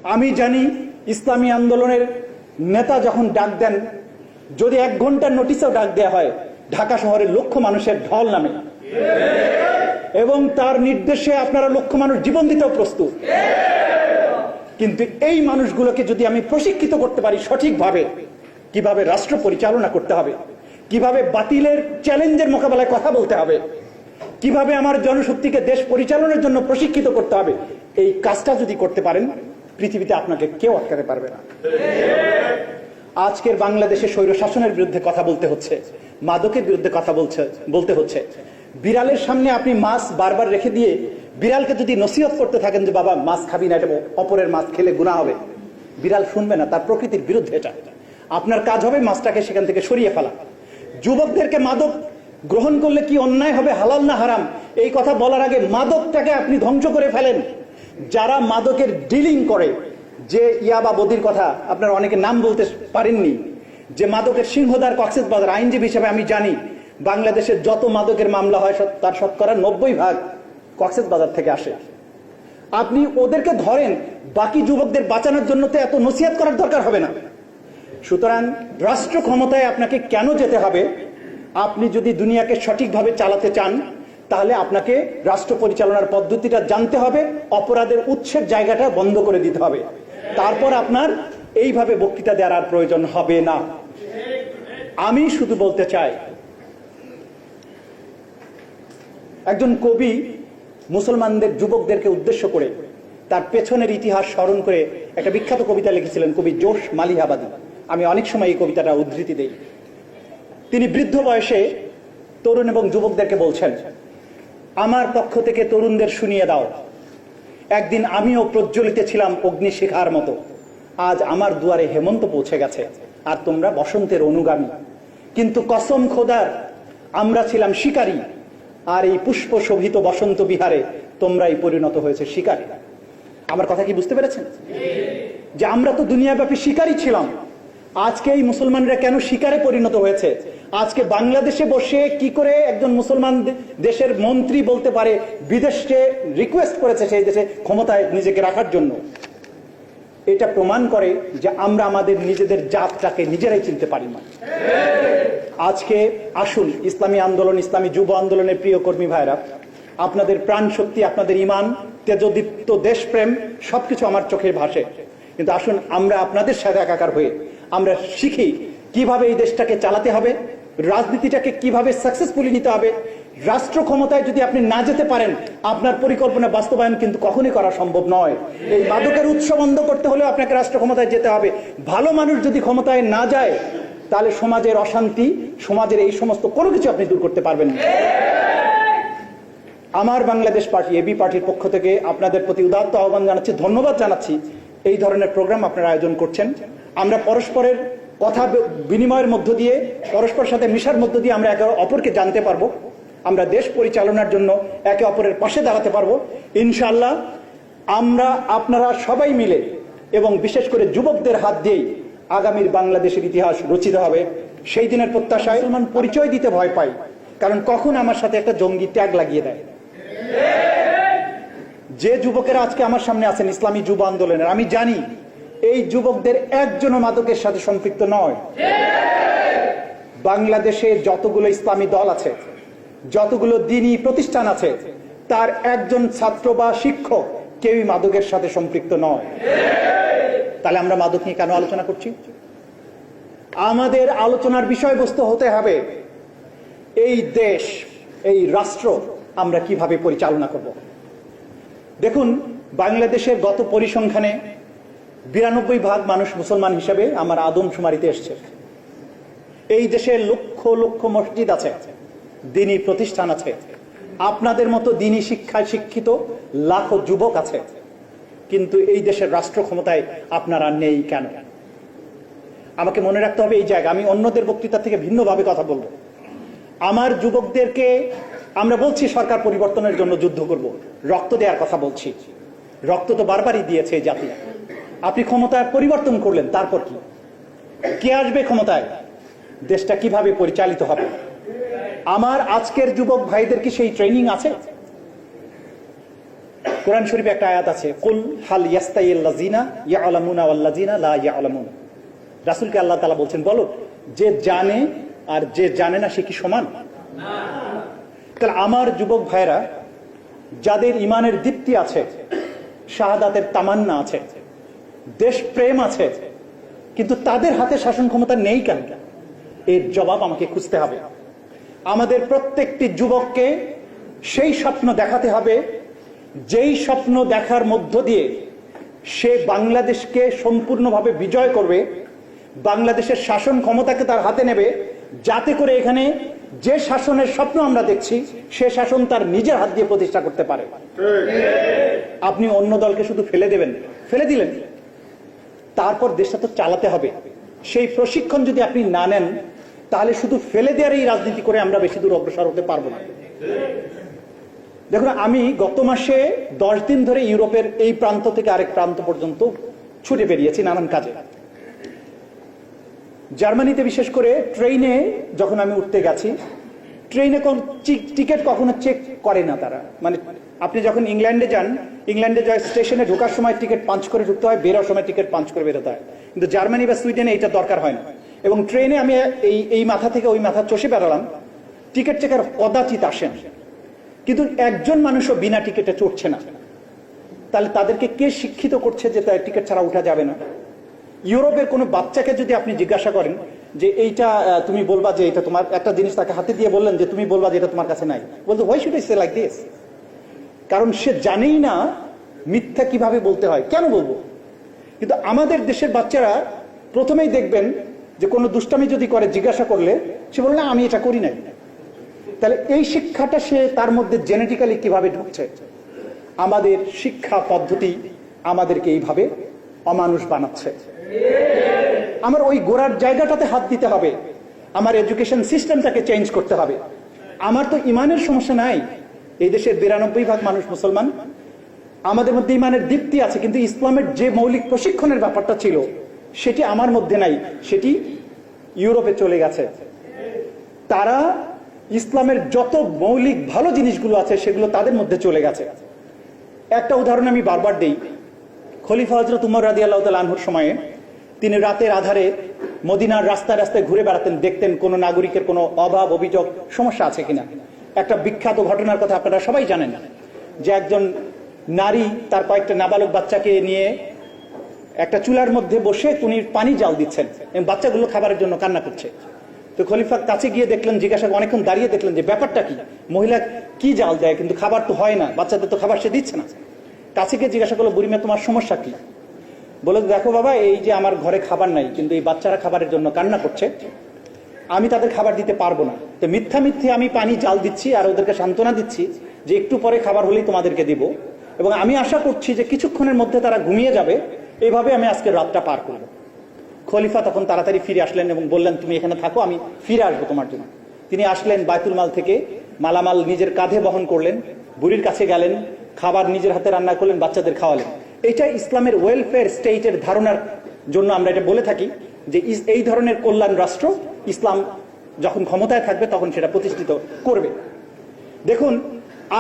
আমি জানি ইসলামী আন্দোলনের নেতা যখন ডাক দেন, যদি 1 ঘন্টার নোটিশেও ডাক দেওয়া হয়, ঢাকা শহরের লক্ষ মানুষের ঢল নামে এবং তার নির্দেশে আপনারা লক্ষ মানুষ জীবন দিতেও প্রস্তুত। কিন্তু এই মানুষগুলোকে যদি আমি প্রশিক্ষিত করতে পারি সঠিকভাবে, কিভাবে রাষ্ট্র পরিচালনা করতে হবে, কিভাবে বাতিলের চ্যালেঞ্জের মোকাবেলায় কথা বলতে হবে, কিভাবে আমার জনশক্তিকে দেশ পরিচালনার জন্য প্রশিক্ষিত করতে হবে, এই কাজটা যদি করতে পারেন, পৃথিবীতে আপনাকে কেউ আটকাতে পারবে না। আজকের বাংলাদেশে স্বৈর শাসনের বিরুদ্ধে কথা বলতে হচ্ছে, মাদকের বিরুদ্ধে কথা বলতে হচ্ছে। বিড়ালের সামনে আপনি মাছ বারবার রেখে দিয়ে বিড়ালকে যদি নসিহত করতে থাকেন যে বাবা মাছ খাবি না, এটা অপরের মাছ খেলে গুনাহ হবে, বিড়াল শুনবে না, তার প্রকৃতির বিরুদ্ধে এটা। আপনার কাজ হবে মাছটাকে সেখান থেকে সরিয়ে ফেলা। যুবকদেরকে মাদক গ্রহণ করলে কি অন্যায় হবে, হালাল না হারাম, এই কথা বলার আগে মাদকটাকে আপনি ধ্বংস করে ফেলেন। যারা মাদকের ডিলিং করে, যে ইয়াবা বদির কথা আপনারা অনেকে নাম বলতে পারেননি, যে মাদকের সিংহদার কক্সবাজার, আইনজীবী হিসেবে আমি জানি বাংলাদেশের যত মাদকের মামলা হয় তার শতকরা 90% কক্সবাজার থেকে আসে। আপনি ওদেরকে ধরেন, বাকি যুবকদের বাঁচানোর জন্য তো এত নসিহত করার দরকার হবে না। সুতরাং রাষ্ট্র ক্ষমতায় আপনাকে কেন যেতে হবে? আপনি যদি দুনিয়াকে সঠিকভাবে চালাতে চান, তাহলে আপনাকে রাষ্ট্র পরিচালনার পদ্ধতিটা জানতে হবে, অপরাধের উৎসের জায়গাটা বন্ধ করে দিতে হবে। তারপর আপনার এইভাবে বক্তৃতা দেওয়ার আর প্রয়োজন হবে না। আমি শুধু বলতে চাই, একজন কবি মুসলমানদের যুবকদেরকে উদ্দেশ্য করে তার পেছনের ইতিহাস স্মরণ করে একটা বিখ্যাত কবিতা লিখেছিলেন, কবি জোশ মালিহাবাদী। আমি অনেক সময় এই কবিতাটা উদ্ধৃতি দেই। তিনি বৃদ্ধ বয়সে তরুণ এবং যুবকদেরকে বলছেন, আমার পক্ষ থেকে তরুণদের শুনিয়ে দাও, একদিন আমিও প্রজ্বলিত ছিলাম অগ্নিশিখার মতো, আজ আমার দুয়ারে হেমন্ত পৌঁছে গেছে আর তোমরা বসন্তের অনুগামী। কিন্তু কসম খোদার, আমরা ছিলাম শিকারী, আর এই পুষ্প শোভিত বসন্ত বিহারে তোমরাই পরিণত হয়েছে শিকারী। আমার কথা কি বুঝতে পেরেছেন? যে আমরা তো দুনিয়াব্যাপী শিকারী ছিলাম, আজকে এই মুসলমানরা কেন শিকারে পরিণত হয়েছে? আজকে বাংলাদেশে বসে কি করে একজন মুসলমান দেশের মন্ত্রী বলতে পারে বিদেশে রিকোয়েস্ট করেছে সেই দেশে ক্ষমতায় নিজেকে রাখার জন্য? এটা প্রমাণ করে যে আমরা আমাদের নিজেদের জাতটাকে নিজেরাই চিনতে পারি না। আজকে আসুন, ইসলামী আন্দোলন, ইসলামী যুব আন্দোলনের প্রিয় কর্মী ভাইরা, আপনাদের প্রাণ শক্তি, আপনাদের ইমান, তেজদীপ্ত দেশপ্রেম সবকিছু আমার চোখের ভাসে। কিন্তু আসুন আমরা আপনাদের সাথে একাকার হয়ে আমরা শিখি কিভাবে এই দেশটাকে চালাতে হবে, রাজনীতিটাকে কিভাবে সাকসেসফুলি নিতে হবে। রাষ্ট্র ক্ষমতায় যদি আপনি না যেতে পারেন, আপনার পরিকল্পনা বাস্তবায়ন কিন্তু কখনই করা সম্ভব নয়। এই মাদকের উৎস বন্ধ করতে হলেও আপনাকে রাষ্ট্র ক্ষমতায় যেতে হবে। ভালো মানুষ যদি ক্ষমতায় না যায়, তাহলে সমাজের অশান্তি, সমাজের এই সমস্ত কোনো কিছু আপনি দূর করতে পারবেন না। আমার বাংলাদেশ পার্টি, এবি পার্টির পক্ষ থেকে আপনাদের প্রতি উদাত্ত আহ্বান জানাচ্ছি, ধন্যবাদ জানাচ্ছি। এই ধরনের প্রোগ্রাম আপনারা আয়োজন করছেন। আমরা পরস্পরের কথা বিনিময়ের মধ্য দিয়ে, পরস্পরের সাথে মিশার মধ্য দিয়ে আমরা একে অপরকে জানতে পারবো, আমরা দেশ পরিচালনার জন্য একে অপরের পাশে দাঁড়াতে পারবো ইনশাআল্লাহ। আমরা আপনারা সবাই মিলে এবং বিশেষ করে যুবকদের হাত দিয়েই আগামীর বাংলাদেশের ইতিহাস রচিত হবে। সেই দিনের প্রত্যাশায় মুসলমান পরিচয় দিতে ভয় পাই, কারণ কখন আমার সাথে একটা জঙ্গি ট্যাগ লাগিয়ে দেয়। যে যুবকেরা আজকে আমার সামনে আছেন ইসলামী যুব আন্দোলনের, আমি জানি এই যুবকদের একজনও মাদকের সাথে সম্পৃক্ত নয়। বাংলাদেশে যতগুলো ইসলামী দল আছে, যতগুলো দ্বীনি প্রতিষ্ঠান আছে, তার একজন ছাত্র বা শিক্ষক কেউই মাদকের সাথে সম্পৃক্ত নয়। তাহলে আমরা মাদক নিয়ে কেন আলোচনা করছি? আমাদের আলোচনার বিষয়বস্তু হতে হবে এই দেশ, এই রাষ্ট্র আমরা কিভাবে পরিচালনা করব। দেখুন, বাংলাদেশের গত পরিসংখ্যানে 92% মানুষ মুসলমান হিসেবে আমার আদমশুমারিতে এসছে। এই দেশে লক্ষ লক্ষ মসজিদ আছে, দ্বীনি প্রতিষ্ঠান আছে, আপনাদের মতো দ্বীনি শিক্ষায় শিক্ষিত লাখো যুবক আছে, কিন্তু এই দেশের রাষ্ট্র ক্ষমতায় আপনারা নেই কেন? আমাকে মনে রাখতে হবে এই জায়গা। আমি অন্যদের বক্তৃতা থেকে ভিন্নভাবে কথা বলবো। আমার যুবকদেরকে আমরা বলছি সরকার পরিবর্তনের জন্য যুদ্ধ করব, রক্ত দেওয়ার কথা বলছি। রক্ত তো বারবারই দিয়েছে এই জাতি। আপনি ক্ষমতায় পরিবর্তন করলেন, তারপর কি? কে আসবে ক্ষমতায়? দেশটা কিভাবে পরিচালিত হবে? আমার আজকের যুবক ভাইদের কি সেই ট্রেনিং আছে? কোরআন শরীফে একটা আয়াত আছে, কুল হাল ইয়াস্তাইল্লাযিনা ইয়ালামুনা ওয়াল্লাযিনা লা ইয়ালামুন। রাসূলকে আল্লাহ তাআলা বলছেন, বলো যে জানে আর যে জানে না সে কি সমান? তাহলে আমার যুবক ভাইরা যাদের ইমানের দীপ্তি আছে, শাহাদাতের তামান্না আছে, দেশপ্রেম আছে, কিন্তু তাদের হাতে শাসন ক্ষমতা নেই কেন? এর জবাব আমাকে খুঁজতে হবে। আমাদের প্রত্যেকটি যুবককে সেই স্বপ্ন দেখাতে হবে যেই স্বপ্ন দেখার মধ্য দিয়ে সে বাংলাদেশকে সম্পূর্ণভাবে বিজয় করবে, বাংলাদেশের শাসন ক্ষমতাকে তার হাতে নেবে, যাতে করে এখানে যে শাসনের স্বপ্ন আমরা দেখছি সে শাসন তার নিজের হাত দিয়ে প্রতিষ্ঠা করতে পারে। আপনি অন্য দলকে শুধু ফেলে দেবেন, ফেলে দিলেন, তারপর দেশটা তো চালাতে হবে। সেই প্রশিক্ষণ যদি আপনি না নেন, তাহলে শুধু ফেলে দেওয়ার এই রাজনীতি করে আমরা বেশি দূর অগ্রসর হতে পারবো না। দেখুন, আমি গত মাসে 10 দিন ধরে ইউরোপের এই প্রান্ত থেকে আরেক প্রান্ত পর্যন্ত ছুটে বেরিয়েছি নানান কাজে। জার্মানিতে বিশেষ করে ট্রেনে যখন আমি উঠতে গেছি, ট্রেনে কোন টিকিট কখনো চেক করে না তারা। মানে আপনি যখন ইংল্যান্ডে যান, ইংল্যান্ডে স্টেশনে ঢোকার সময় টিকিট পাঞ্চ করে ঢুকতে হয়, বেরোর সময় টিকিট পাঞ্চ করে বেরোতে হয়। কিন্তু জার্মানি বা সুইডেনে এটা দরকার হয় না। এবং ট্রেনে আমি এই মাথা থেকে ওই মাথা চষে বেরোলাম, টিকিট চেকার কদাচিৎ আসেন, কিন্তু একজন মানুষও বিনা টিকিটে চড়ছে না। তাহলে তাদেরকে কে শিক্ষিত করছে যে তার টিকিট ছাড়া উঠা যাবে না? ইউরোপের কোনো বাচ্চাকে যদি আপনি জিজ্ঞাসা করেন যে এইটা তুমি বলবা যে এটা তোমার, একটা জিনিস তাকে হাতে দিয়ে বললেন যে তুমি বলবা যে এটা তোমার কাছে নাই, বলতো why should I say like this? কারণ সে জানেই না মিথ্যা কিভাবে বলতে হয়, কেন বলবো? কিন্তু আমাদের দেশের বাচ্চারা প্রথমেই দেখবেন যে কোনো দুষ্টামি যদি করে, জিজ্ঞাসা করলে সে বলল না আমি এটা করি নাই। তাহলে এই শিক্ষাটা সে তার মধ্যে জেনেটিক্যালি কিভাবে ঢুকছে? আমাদের শিক্ষা পদ্ধতি আমাদেরকে এইভাবে অমানুষ বানাচ্ছে। আমার ওই গোড়ার জায়গাটাতে হাত দিতে হবে, আমার এডুকেশন সিস্টেমটাকে চেঞ্জ করতে হবে। আমার তো ইমানের সমস্যা নাই, এই দেশের 92% মানুষ মুসলমান, আমাদের মধ্যে ইমানের দীপ্তি আছে, কিন্তু ইসলামের যে মৌলিক প্রশিক্ষণের ব্যাপারটা ছিল সেটি আমার মধ্যে নাই, সেটি ইউরোপে চলে গেছে। তারা ইসলামের যত মৌলিক ভালো জিনিসগুলো আছে সেগুলো তাদের মধ্যে চলে গেছে। একটা উদাহরণ আমি বারবার দেই, খলিফা হযরত উমর রাদিয়াল্লাহু তাআলা আনহুর সময়ে তিনি রাতের আধারে মদিনার রাস্তায় রাস্তায় ঘুরে বেড়াতেন, দেখতেন কোন নাগরিকের কোনো অভাব অভিযোগ সমস্যা আছে কিনা। একটা বিখ্যাত ঘটনার কথা আপনারা সবাই জানেন, যে একজন নারী তার কয়েকটা নাবালক বাচ্চাকে নিয়ে একটা চুলার মধ্যে বসে তিনি পানি জাল দিচ্ছেন এবং বাচ্চাগুলো খাবারের জন্য কান্না করছে। তো খলিফার কাছে গিয়ে দেখলেন, জিজ্ঞাসা অনেকক্ষণ দাঁড়িয়ে দেখলেন যে ব্যাপারটা কি, মহিলা কি জাল দেয় কিন্তু খাবার তো হয় না, বাচ্চাদের তো খাবার সে দিচ্ছে না। কাছে গিয়ে জিজ্ঞাসা করলো, বুড়িমা তোমার সমস্যা কি? বলে, দেখো বাবা, এই যে আমার ঘরে খাবার নাই, কিন্তু এই বাচ্চারা খাবারের জন্য কান্না করছে, আমি তাদের খাবার দিতে পারবো না। তো মিথ্যা মিথ্যে আমি পানি জাল দিচ্ছি আর ওদেরকে সান্ত্বনা দিচ্ছি যে একটু পরে খাবার হলেই তোমাদেরকে দিব, এবং আমি আশা করছি যে কিছুক্ষণের মধ্যে তারা ঘুমিয়ে যাবে, এইভাবে আমি আজকে রাতটা পার করবো। খলিফা তখন তাড়াতাড়ি ফিরে আসলেন এবং বললেন, তুমি এখানে থাকো, আমি ফিরে আসবো তোমার জন্য। তিনি আসলেন, বায়তুল মাল থেকে মালামাল নিজের কাঁধে বহন করলেন, বুড়ির কাছে গেলেন, খাবার নিজের হাতে রান্না করলেন, বাচ্চাদের খাওয়ালেন। এটা ইসলামের ওয়েলফেয়ার স্টেটের ধারণার জন্য আমরা এটা বলে থাকি যে এই ধরনের কল্যাণ রাষ্ট্র ইসলাম যখন ক্ষমতায় থাকবে তখন সেটা প্রতিষ্ঠিত করবে। দেখুন,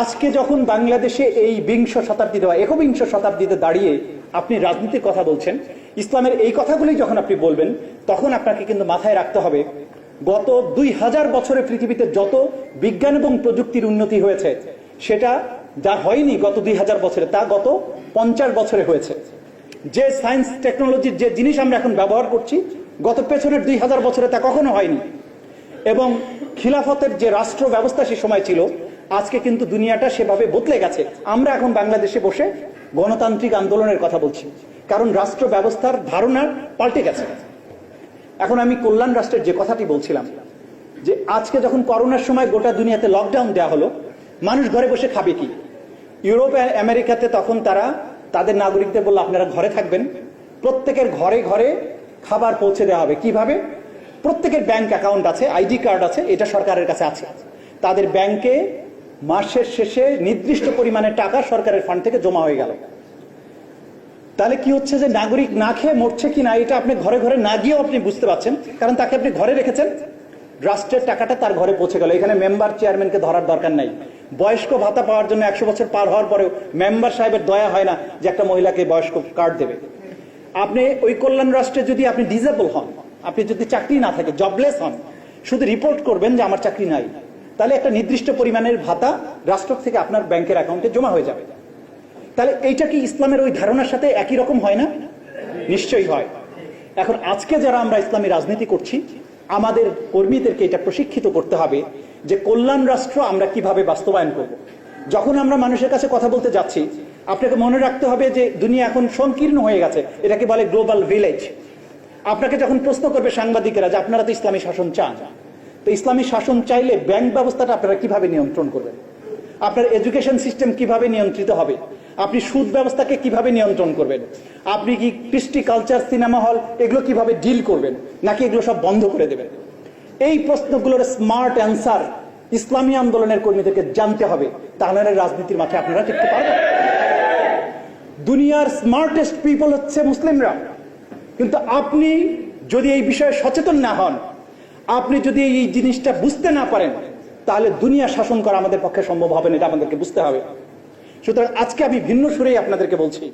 আজকে যখন বাংলাদেশে এই বিংশ শতাব্দীতে বা একবিংশ শতাব্দীতে দাঁড়িয়ে আপনি রাজনীতির কথা বলছেন, ইসলামের এই কথাগুলি যখন আপনি বলবেন, তখন আপনাকে কিন্তু মাথায় রাখতে হবে গত 2000 বছরে পৃথিবীতে যত বিজ্ঞান এবং প্রযুক্তির উন্নতি হয়েছে সেটা যা হয়নি গত 2000 বছরে, তা গত 50 বছরে হয়েছে। যে সায়েন্স টেকনোলজির যে জিনিস আমরা এখন ব্যবহার করছি, গত পেছনের 2000 বছরে তা কখনো হয়নি। এবং খিলাফতের যে রাষ্ট্র ব্যবস্থা সে সময় ছিল, আজকে কিন্তু দুনিয়াটা সেভাবে বদলে গেছে। আমরা এখন বাংলাদেশে বসে গণতান্ত্রিক আন্দোলনের কথা বলছি, কারণ রাষ্ট্র ব্যবস্থার ধারণা পাল্টে গেছে। এখন আমি কল্যাণ রাষ্ট্রের যে কথাটি বলছিলাম, যে আজকে যখন করোনার সময় গোটা দুনিয়াতে লকডাউন দেওয়া হলো, মানুষ ঘরে বসে খাবে কি? ইউরোপ আমেরিকাতে তখন তারা তাদের নাগরিকদের বলল, আপনারা ঘরে থাকবেন, প্রত্যেকের ঘরে ঘরে খাবার পৌঁছে দেওয়া হবে। কিভাবে? প্রত্যেকের ব্যাংক অ্যাকাউন্ট আছে, আইডি কার্ড আছে, এটা সরকারের কাছে আছে, তাদের ব্যাংকে মাসের শেষে নির্দিষ্ট পরিমাণে টাকা সরকারের ফান্ড থেকে জমা হয়ে গেল। তাহলে কি হচ্ছে যে নাগরিক না খেয়ে মরছে কিনা এটা আপনি ঘরে ঘরে না গিয়েও আপনি বুঝতে পারছেন, কারণ তাকে আপনি ঘরে রেখেছেন, রাষ্ট্রের টাকাটা তার ঘরে পৌঁছে গেল। এখানে মেম্বার চেয়ারম্যানকে ধরার দরকার নাই। বয়স্ক ভাতা পাওয়ার জন্য 100 বছর পার হওয়ার পরেও মেম্বার সাহেবের দয়া হয় না যে একটা মহিলাকে বয়স্ক কার্ড দেবে। আপনি ওই কল্যাণ রাষ্ট্রে যদি আপনি ডিজেবল হন, আপনি যদি চাকরি না থাকে, জবলেস হন, শুধু রিপোর্ট করবেন যে আমার চাকরি নাই, তাহলে একটা নির্দিষ্ট পরিমাণের ভাতা রাষ্ট্র থেকে আপনার ব্যাংকের অ্যাকাউন্টে জমা হয়ে যাবে। তাহলে এইটা কি ইসলামের ওই ধারণার সাথে একই রকম হয় না? নিশ্চয়ই হয়। এখন আজকে যারা আমরা ইসলামী রাজনীতি করছি, আমাদের কর্মীদেরকে এটা প্রশিক্ষিত করতে হবে যে কল্যাণ রাষ্ট্র আমরা কিভাবে বাস্তবায়ন করব। যখন আমরা মানুষের কাছে কথা বলতে যাচ্ছি, আপনাকে মনে রাখতে হবে যে দুনিয়া এখন সংকীর্ণ হয়ে গেছে, এটাকে বলে গ্লোবাল ভিলেজ। আপনাকে যখন প্রশ্ন করবে সাংবাদিকেরা যে আপনারা তো ইসলামী শাসন চান, তো ইসলামী শাসন চাইলে ব্যাংক ব্যবস্থাটা আপনারা কিভাবে নিয়ন্ত্রণ করবেন, আপনার এডুকেশন সিস্টেম কিভাবে নিয়ন্ত্রিত হবে, আপনি সুদ ব্যবস্থাকে কিভাবে নিয়ন্ত্রণ করবেন, আপনি কি কৃষ্টি, কালচার, সিনেমা হল এগুলো কিভাবে ডিল করবেন, নাকি এগুলো সব বন্ধ করে দেবেন? এই প্রশ্নগুলোর স্মার্ট অ্যান্সার ইসলামী আন্দোলনের কর্মীদেরকে জানতে হবে, তাহলে রাজনীতির মাঠে আপনারা টিকতে পারবেন। দুনিয়ার স্মার্টেস্ট পিপল হচ্ছে মুসলিমরা, কিন্তু আপনি যদি এই বিষয়ে সচেতন না হন, আপনি যদি এই জিনিসটা বুঝতে না পারেন, তাহলে দুনিয়া শাসন করা আমাদের পক্ষে সম্ভব হবে না, এটা আমাদেরকে বুঝতে হবে। সুতরাং আজকে আমি ভিন্ন সুরেই আপনাদেরকে বলছি